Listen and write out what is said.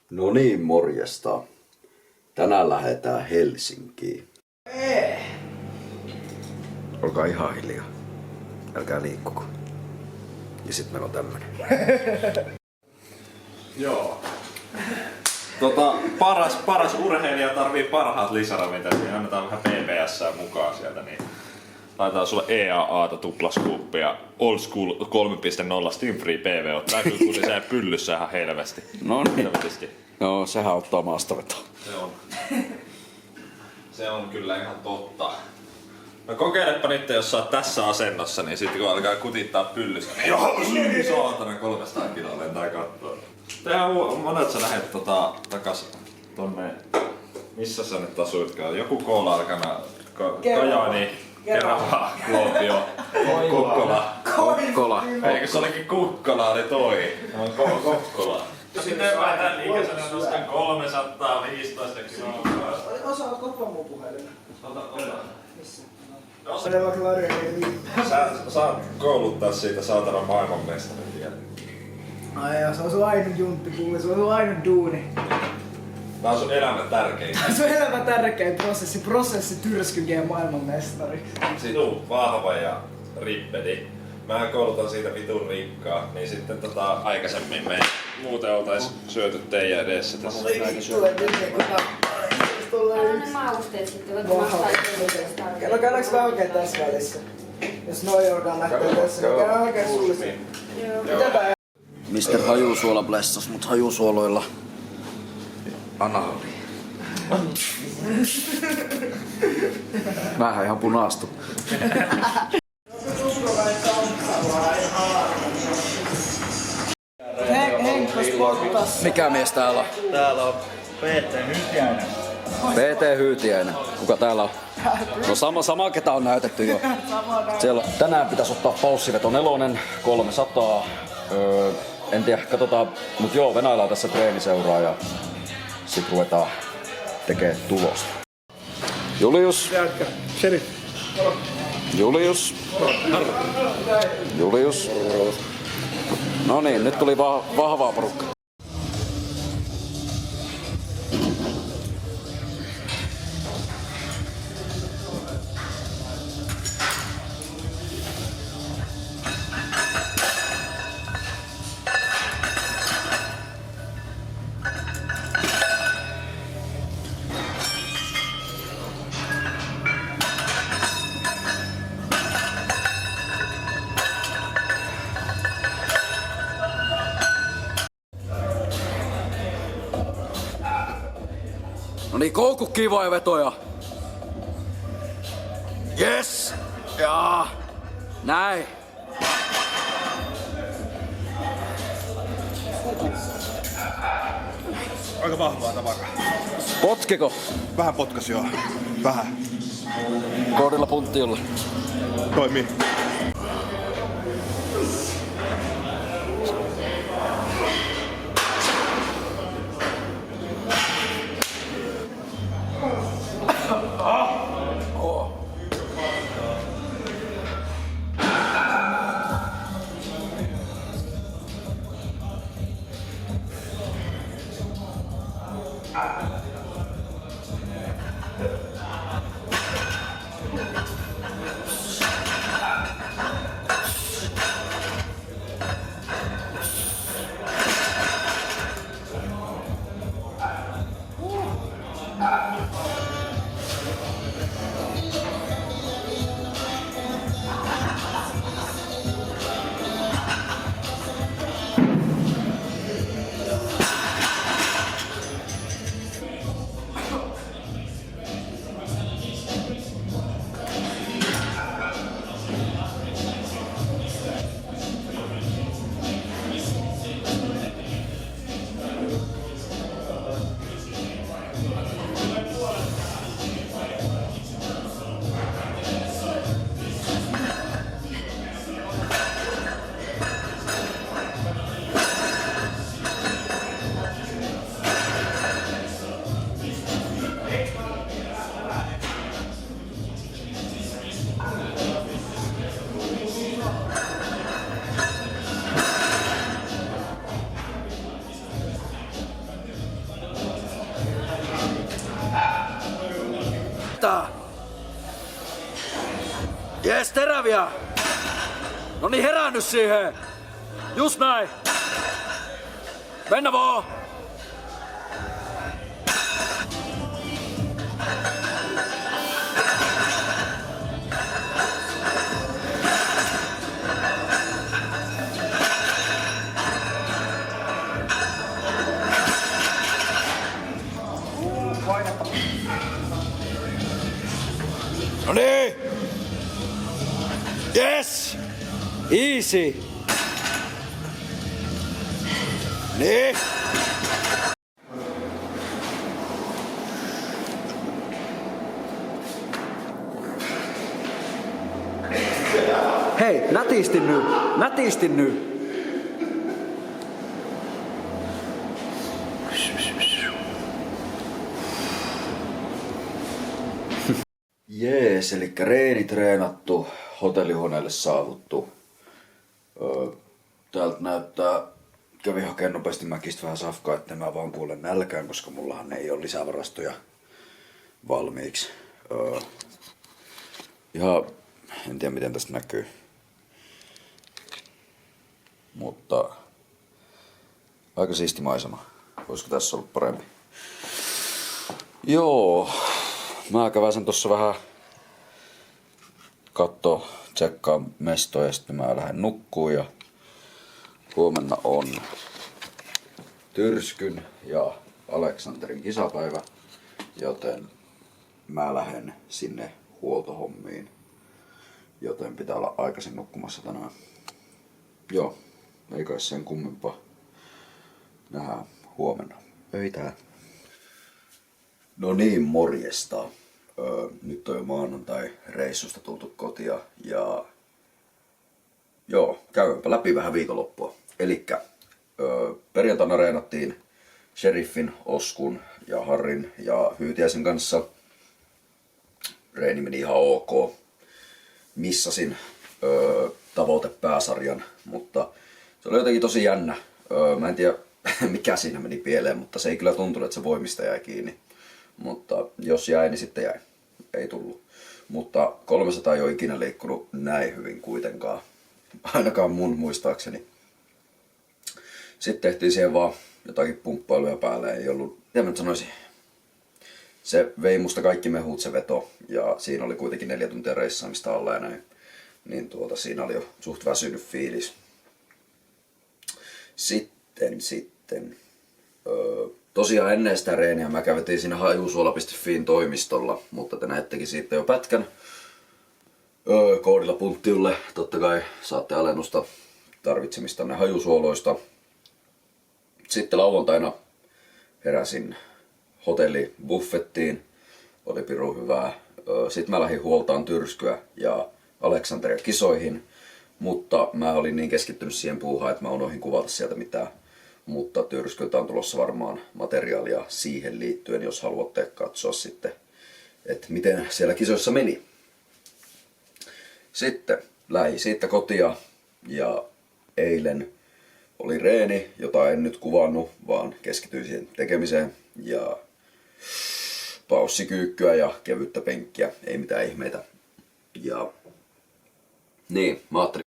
No niin, morjesta. Tänään lähdetään Helsinkiin. Olkaa ihan hiljaa. Älkää liikkuko. Ja sit meillä on tämmönen. Joo. Paras urheilija tarvii parhaat lisäravinteet, niin annetaan vähän PPS:ää mukaan sieltä, niin laitetaan sulle EAA:ta tuplaskuuppia Old School 3.0 Steam Free PV. Tää kyllä kutisee pyllyssä ihan helvesti. No niin. Helvetisti. No, sehän ottaa maastavetoa. Se on kyllä ihan totta. No kokeilepa nyt, jos sä oot tässä asennossa, niin sitten kun alkaa kutittaa pyllyssä, niin joo, saatana 300 kiloa lentää kattoon. Tehän monet sä lähet takas tonne, missä sä nyt asuitkaan? Joku Koularkana, Kajaani, Kerava, Kuopio, Kokkola. Eikö se olikin Kukkola, oli toi? Se on Kokkola. Sitten mä tän ikäisenä nostan 315 kiloa. Osaa koko mun puhelimen. Ota. Missä? Sä saat kouluttaa siitä saatana maailmanmestarin vielä. Ai joo, se on sun ainut junttu, kuule, se on sun ainut duuni. Tää on sun elämän tärkein. Se on elämän tärkein prosessi tyrskykee maailmanmestariksi. Sinun vahva ja rippedi. Mä koulutan siitä vitun rikkaa, niin sitten aikaisemmin me muuten oltais syöty teidän edessä tässä. Anna ne mausteet sitten, voit vastaa itse. No käydäänkö mä oikein tässä välissä? Jos noi joudutaan lähteä tässä, niin käydään oikein sullisesti. Mitäpä? Mr. Hajusuola blessas mut hajusuoloilla. Anali. Mähän ihan punastu. Henkkas pottas. Mikä mies täällä on? Täällä on PT Hytiäinen. PT Hyytiäinen. Kuka täällä on? No sama ketä on näytetty jo. Siellä tänään pitäisi ottaa paussiveto 4, 300. En tiedä, katsotaan. Mut joo, venaillaan tässä treeniseuraa ja sit ruvetaan tekee tulosta. Julius. Sheriff. Julius. Julius. No niin, nyt tuli vahvaa porukkaa. No niin, koukku kivoja vetoja. Yes! Jaa! Näin! Aika vahvaa tavaraa. Potkiko? Vähän potkas joo. Vähän. Koodilla punttiolla. Toimii. Jes, teräviä! No niin, herännyt siihen! Just näin! Mennä vaan! No niin! Yes! Easy! Niin! Hei, nätistin nyt! Nätistin nyt! Jees, eli reeni treenattu, hotellihuoneelle saavuttu. Täältä näyttää, kävi hakemaan nopeasti mäkistä vähän safkaa, ettei mä vaan kuule nälkään, koska mullahan ei ole lisävarastoja valmiiksi. Ihan, en tiedä miten tästä näkyy. Mutta aika siisti maisema. Olisiko tässä ollut parempi? Joo. Mä käväsen tossa vähän tsekkaa mestoja ja sitten mä lähden nukkuun ja huomenna on Tyrskyn ja Aleksanterin kisapäivä, joten mä lähden sinne huoltohommiin, joten pitää olla aikaisin nukkumassa tänään. Joo, ei kai sen kummempaa. Nähdään huomenna. Öitää. No niin, morjesta. Nyt on jo maanantai reissusta tultu kotia ja joo, käydäänpä läpi vähän viikonloppua. Elikkä perjantaina reenattiin Sheriffin, Oskun ja Harrin ja Hyytiäisen kanssa. Reeni meni ihan ok. Missasin tavoitepääsarjan, mutta se oli jotenkin tosi jännä. Mä en tiedä mikä siinä meni pieleen, mutta se ei kyllä tuntunut, että se voimista jäi kiinni. Mutta jos jäi, niin sitten jäi. Ei tullut. Mutta 300 ei ole ikinä liikkunut näin hyvin kuitenkaan. Ainakaan mun muistaakseni. Sitten tehtiin siihen vaan jotakin pumppailuja päälle. Ei ollut, mitä mä nyt sanoisin. Se vei musta kaikki mehut se veto. Ja siinä oli kuitenkin 4 tuntia reissaamista alla ja näin. Niin siinä oli jo suht väsynyt fiilis. Sitten. Tosiaan ennen sitä reeniä mä kävitin siinä hajusuola.fiin toimistolla, mutta te näettekin siitä jo pätkän koodilla Punttiulle. Totta kai saatte alennusta tarvitsemistanne hajusuoloista. Sitten lauantaina heräsin hotellibuffettiin, oli pirun hyvää. Sitten mä lähdin huoltaan Tyrskyä ja Aleksanteria kisoihin, mutta mä olin niin keskittynyt siihen puuhaan, että mä unohdin kuvata sieltä mitään. Mutta Tyrskyltä on tulossa varmaan materiaalia siihen liittyen, jos haluatte katsoa sitten, että miten siellä kisoissa meni. Sitten lähdin siitä kotia ja eilen oli reeni, jota en nyt kuvannut, vaan keskityin siihen tekemiseen. Ja paussikyykkyä ja kevyttä penkkiä, ei mitään ihmeitä. Ja niin, mä ajattelin